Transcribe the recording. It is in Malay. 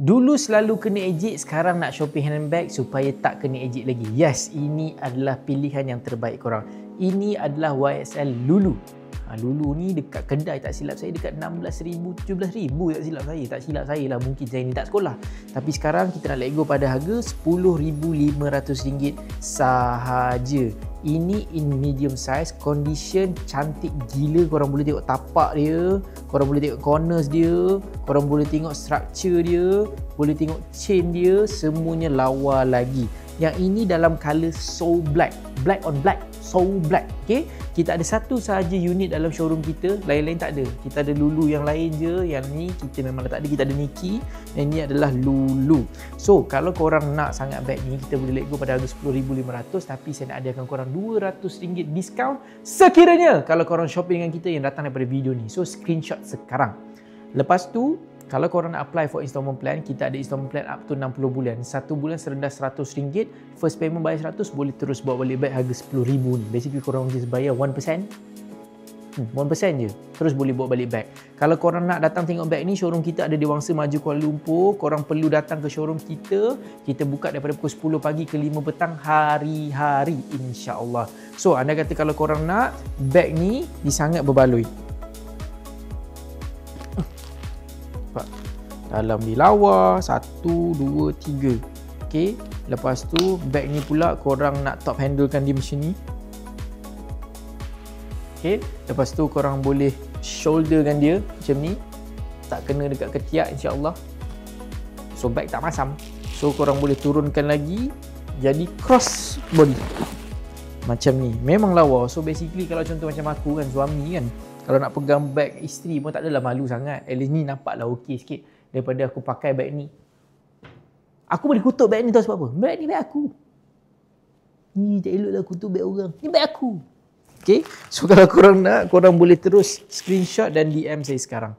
Dulu selalu kena ejek, sekarang nak shopping handbag supaya tak kena ejek lagi. Yes, ini adalah pilihan yang terbaik korang. Ini adalah YSL Lulu. Lulu ni dekat kedai tak silap saya dekat 16,000, 17,000 tak silap saya lah. Mungkin saya ni tak sekolah. Tapi sekarang kita nak let go pada harga RM10,500 sahaja. Ini in medium size, condition cantik gila. Korang boleh tengok tapak dia, korang boleh tengok corners dia, korang boleh tengok structure dia, boleh tengok chain dia, semuanya lawa lagi. Yang ini dalam colour so black, black on black, so black. Okay, kita ada satu sahaja unit dalam showroom kita, lain-lain tak ada. Kita ada Lulu yang lain je, yang ni kita memang tak ada. Kita ada Nike, yang ni adalah Lulu. So kalau korang nak sangat bag ni, kita boleh let go pada harga RM10,500, tapi saya nak adakan korang RM200 diskaun sekiranya kalau korang shopping dengan kita yang datang daripada video ni. So screenshot sekarang. Lepas tu kalau korang nak apply for installment plan, kita ada installment plan up to 60 bulan. 1 bulan serendah RM100, first payment bayar RM100, boleh terus bawa balik bag harga RM10,000 ni. Basically korang just bayar 1%. 1% je, terus boleh bawa balik bag. Kalau korang nak datang tengok bag ni, showroom kita ada di Wangsa Maju Kuala Lumpur. Korang perlu datang ke showroom kita. Kita buka daripada pukul 10 pagi ke 5 petang hari-hari, insya-Allah. So anda kata kalau korang nak bag ni disangat berbaloi, dalam ni lawa 1, 2, 3. Okay, lepas tu bag ni pula korang nak top handlekan dia macam ni. Okay, lepas tu korang boleh shoulderkan dia macam ni, tak kena dekat ketiak, insya-Allah. So bag tak masam. So korang boleh turunkan lagi jadi cross body macam ni. Memang lawa. So basically kalau contoh macam aku kan, suami kan, kalau nak pegang bag isteri pun tak adalah malu sangat. At least ni nampaklah okey sikit daripada aku pakai bag ni. Aku boleh kutuk bag ni, tahu sebab apa? Bag ni bag aku. Ni tak elok lah kutuk bag orang. Ni bag aku. Okay, so kalau korang nak, korang boleh terus screenshot dan DM saya sekarang.